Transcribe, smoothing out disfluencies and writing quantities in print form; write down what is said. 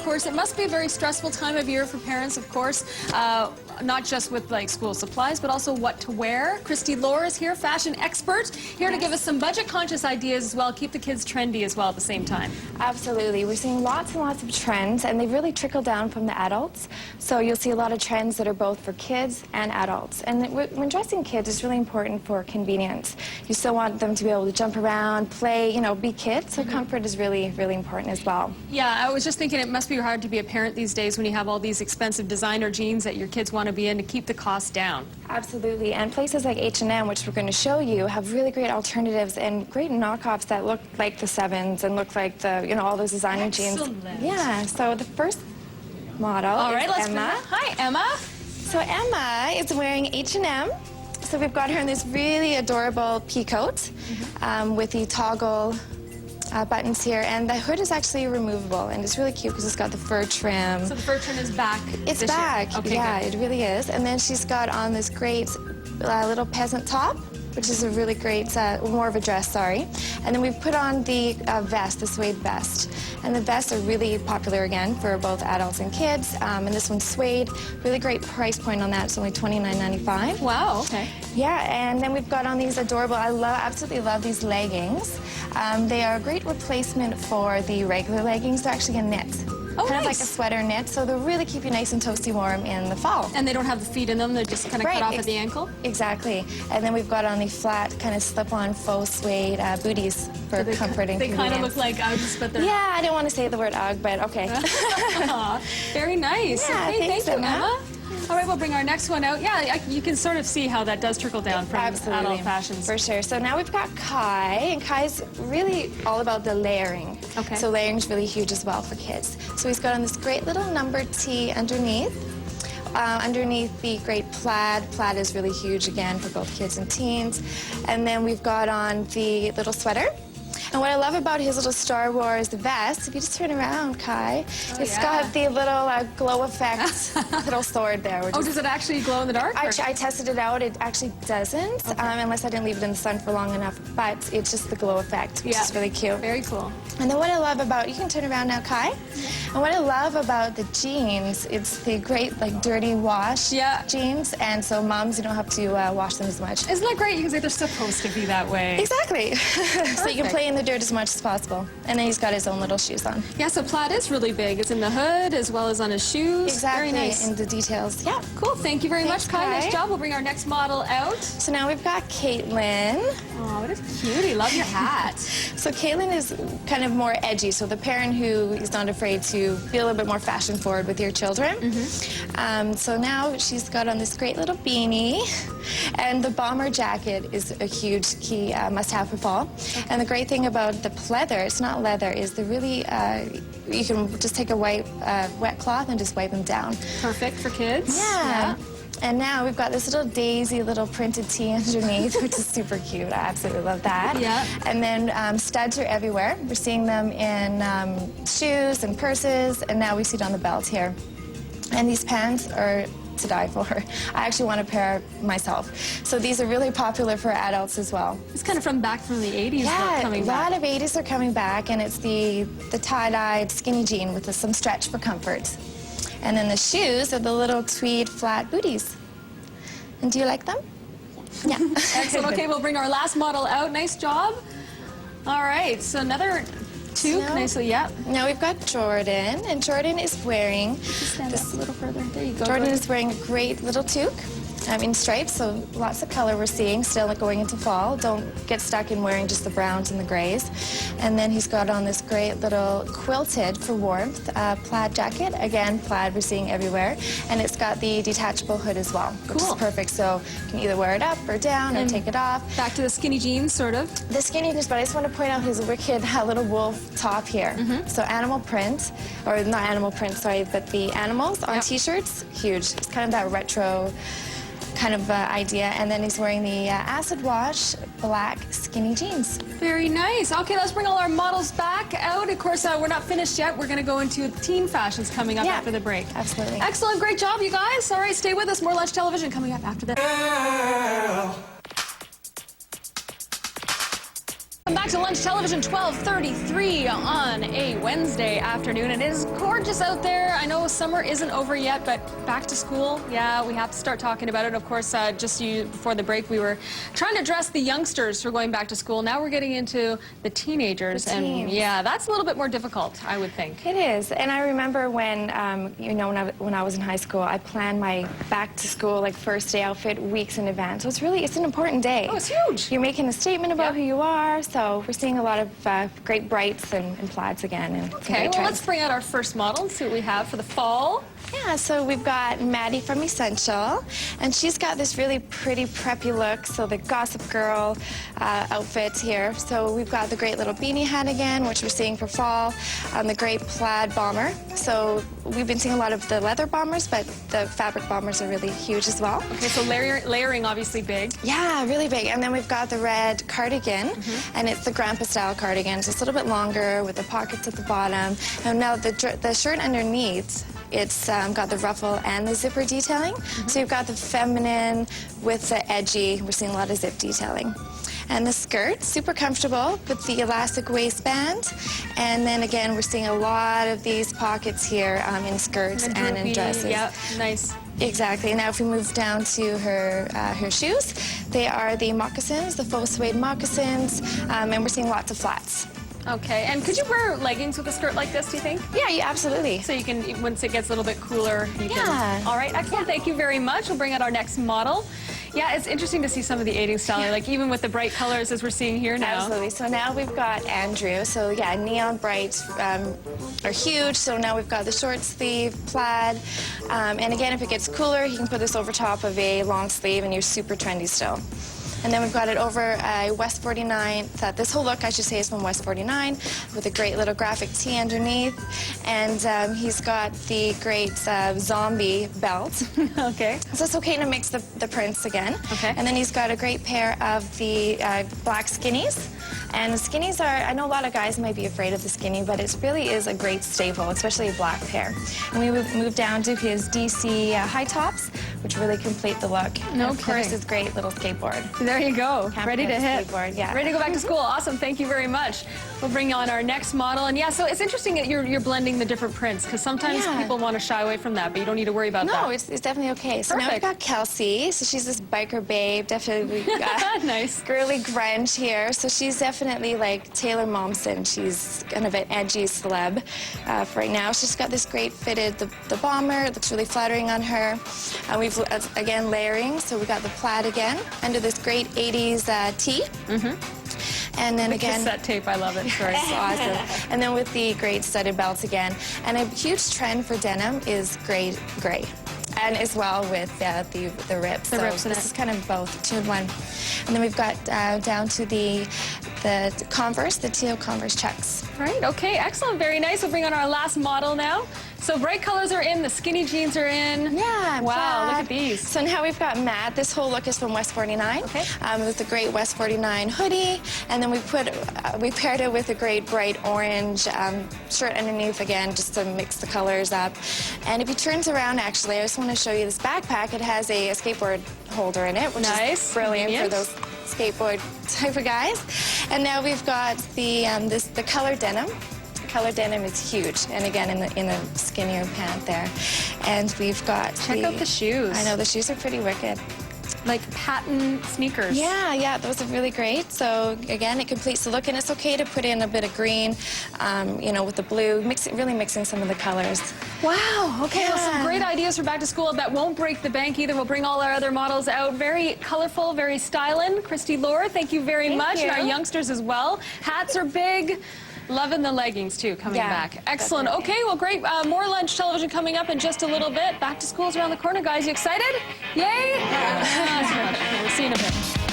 course, it must be a very stressful time of year for parents, of course, not just with like school supplies, but also what to wear. Christy Lohr is here, fashion expert, here to give us some budget-conscious ideas as well, keep the kids trendy as well at the same time. Absolutely. We're seeing lots and lots of trends, and they really trickle down from the adults. So you'll see a lot of trends that are both for kids and adults. And when dressing kids, it's really important for convenience. You still want them to be able to jump around, play, you know, be kids. So comfort is really, really important as well. Yeah, I was just thinking it must be hard to be a parent these days when you have all these expensive designer jeans that your kids want to be in to keep the cost down. Absolutely. And places like H&M, which we're going to show you, have really great alternatives and great knockoffs that look like the Sevens and look like the, you know, all those designer jeans. Yeah. So the first model is Emma. Hi, Emma. So Emma is wearing H&M. So we've got her in this really adorable pea coat with the toggle buttons here, and the hood is actually removable, and it's really cute because it's got the fur trim. So the fur trim is back. It's back. Okay, yeah, good. it really is. And then she's got on this great little peasant top, which is a really great, more of a dress, sorry. And then we've put on the vest, the suede vest. And the vests are really popular again for both adults and kids. And this one's suede. Really great price point on that. It's only $29.95. Wow, okay. Yeah, and then we've got on these adorable, absolutely love these leggings. They are a great replacement for the regular leggings. They're actually a knit. Oh, kind of like nice. a sweater knit, so they'll really keep you nice and toasty warm in the fall. And they don't have the feet in them, they're just kind of cut off at the ankle? Exactly. And then we've got on the flat, kind of slip-on faux suede booties for comfort and They convenience. kind of look like Uggs, but they're Yeah, I didn't want to say the word Ugg, but okay. Very nice. Yeah, okay, thanks, thank you, Emma. Emma. All right, we'll bring our next one out. Yeah, you can sort of see how that does trickle down from adult fashions. For sure. So now we've got Kai, and Kai's really all about the layering. Okay. So layering's really huge as well for kids. So he's got on this great little number tee underneath. Underneath the great plaid. Plaid is really huge again for both kids and teens. And then we've got on the little sweater. And what I love about his little Star Wars vest, if you just turn around, Kai, it's got the little glow effect little sword there. Which does it actually glow in the dark? I tested it out. It actually doesn't, unless I didn't leave it in the sun for long enough. But it's just the glow effect, which is really cute. Very cool. And then what I love about, you can turn around now, Kai. And what I love about the jeans, it's the great, like, dirty wash jeans. And so moms, you don't have to wash them as much. Isn't that great? Because they're supposed to be that way. Exactly. So you can play in the dirt as much as possible. And then he's got his own little shoes on. Yeah, so plaid is really big. It's in the hood as well as on his shoes. Exactly. Very nice. In the details. Yeah. Cool. Thank you very much, Kai. Nice job. We'll bring our next model out. So now we've got Caitlin. Oh, what a cutie. Love your hat. So Caitlin is kind of more edgy. So the parent who is not afraid to be a little bit more fashion forward with your children. So now she's got on this great little beanie. And the bomber jacket is a huge key must-have for fall. And the great thing about the pleather, it's not leather, is the really, you can just take a wet cloth and just wipe them down. Perfect for kids. Yeah. And now we've got this little daisy little printed tee underneath, which is super cute. I absolutely love that. Yeah. And then studs are everywhere. We're seeing them in shoes and purses, and now we see it on the belt here. And these pants are to die for. I actually want a pair myself. So these are really popular for adults as well. It's kind of back from the 80s. Yeah, coming a back. lot of 80s are coming back, and it's the tie-dyed skinny jean with some stretch for comfort. And then the shoes are the little tweed flat booties. And do you like them? Yeah. Excellent. Okay, we'll bring our last model out. Nice job. All right, so another toque. Nicely, Now we've got Jordan, and Jordan is wearing Stand up a little further. There you go. Jordan is wearing a great little toque in stripes, so lots of color we're seeing still going into fall. Don't get stuck in wearing just the browns and the grays. And then he's got on this great little quilted for warmth plaid jacket. Again, plaid we're seeing everywhere. And it's got the detachable hood as well, which is perfect. So you can either wear it up or down or take it off. Back to the skinny jeans, sort of. The skinny jeans, but I just want to point out his wicked little wolf top here. So animal print, or not animal print, sorry, but the animals on t-shirts, huge. It's kind of that retro kind of idea. And then he's wearing the acid wash black skinny jeans. Very nice. Okay, let's bring all our models back out. Of course, we're not finished yet. We're going to go into teen fashions coming up after the break. Absolutely. Excellent. Great job, you guys. All right, stay with us. More Lunch Television coming up after this. Welcome back to Lunch Television, 12:33 on a Wednesday afternoon. It is gorgeous out there. I know summer isn't over yet, but back to school, yeah, we have to start talking about it. Of course, before the break, we were trying to address the youngsters who are going back to school. Now we're getting into the teenagers, and yeah, that's a little bit more difficult, I would think. It is, and I remember when, when I was in high school, I planned my back to school, like, first day outfit weeks in advance. So it's an important day. Oh, it's huge. You're making a statement about who you are, so we're seeing a lot of great brights and plaids again. And okay, well, let's bring out our first model and see what we have for the fall. Yeah, so we've got Maddie from Essential, and she's got this really pretty preppy look, so the Gossip Girl outfit here. So we've got the great little beanie hat again, which we're seeing for fall, the great plaid bomber. So we've been seeing a lot of the leather bombers, but the fabric bombers are really huge as well. Okay, so layering obviously big. Yeah, really big. And then we've got the red cardigan, and it's the grandpa style cardigan, so it's a little bit longer with the pockets at the bottom. And now the shirt underneath, it's got the ruffle and the zipper detailing. So you've got the feminine with the edgy. We're seeing a lot of zip detailing. And the skirt, super comfortable with the elastic waistband. And then again, we're seeing a lot of these pockets here in skirts and in dresses. Yep, nice. Exactly. Now if we move down to her shoes, they are the moccasins, the faux suede moccasins, and we're seeing lots of flats. Okay, and could you wear leggings with a skirt like this, do you think? Yeah, absolutely. So you can, once it gets a little bit cooler, you Yeah. can. All right, excellent. Thank you very much. We'll bring out our next model. Yeah, it's interesting to see some of the 80s style, like even with the bright colors as we're seeing here now. Absolutely. So now we've got Andrew. So yeah, neon brights are huge. So now we've got the short sleeve plaid. And again, if it gets cooler, you can put this over top of a long sleeve and you're super trendy still. And then we've got it over West 49. This whole look, I should say, is from West 49 with a great little graphic tee underneath. And he's got the great zombie belt. Okay. So it's okay to mix the prints again. Okay. And then he's got a great pair of the black skinnies. And the skinnies are, I know a lot of guys might be afraid of the skinny, but it really is a great staple, especially a black pair. And we move down to his DC high tops, which really complete the look. And of course, his great little skateboard. There you go. Can't Ready to forget hit. the skateboard, yeah. Ready to go back to school. Awesome. Thank you very much. We'll bring on our next model. And yeah, so it's interesting that you're blending the different prints, because sometimes people want to shy away from that, but you don't need to worry about that. No, it's definitely okay. So now we've got Kelsey. So she's this biker babe, definitely nice. Girly grunge here. So she's definitely like Taylor Momsen. She's kind of an edgy celeb for right now. She's got this great fitted, the bomber. It looks really flattering on her. And we've, again, layering. So we got the plaid again under this great 80s tee. And then again, cassette tape, I love it. It's awesome. And then with the great studded belts again. And a huge trend for denim is gray. And as well with the rips. The rips in this is kind of both, 2 in 1. And then we've got down to the Converse, the teal Converse checks. Right, okay, excellent, very nice. We'll bring on our last model now. So bright colors are in, the skinny jeans are in. Yeah, wow, look at these. So now we've got Matt. This whole look is from West 49. Okay. With the great West 49 hoodie, and then we paired it with a great bright orange shirt underneath again, just to mix the colors up. And if he turns around, actually, I just want to show you this backpack. It has a skateboard holder in it, which is brilliant for those skateboard type of guys. And now we've got the color denim. Color denim is huge, and again in a skinnier pant there. And we've got check out the shoes. I know the shoes are pretty wicked. Like patent sneakers. Yeah, those are really great. So again, it completes the look, and it's okay to put in a bit of green, with the blue, really mixing some of the colors. Wow, okay, well, some great ideas for back to school that won't break the bank either. We'll bring all our other models out. Very colorful, very styling. Christy Lore, thank you very much. Thank you. And our youngsters as well. Hats are big. Loving the leggings, too, coming back. Excellent. Definitely. Okay, well, great. More Lunch Television coming up in just a little bit. Back to school's around the corner, guys. You excited? Yay? Not so much. We'll see you in a bit.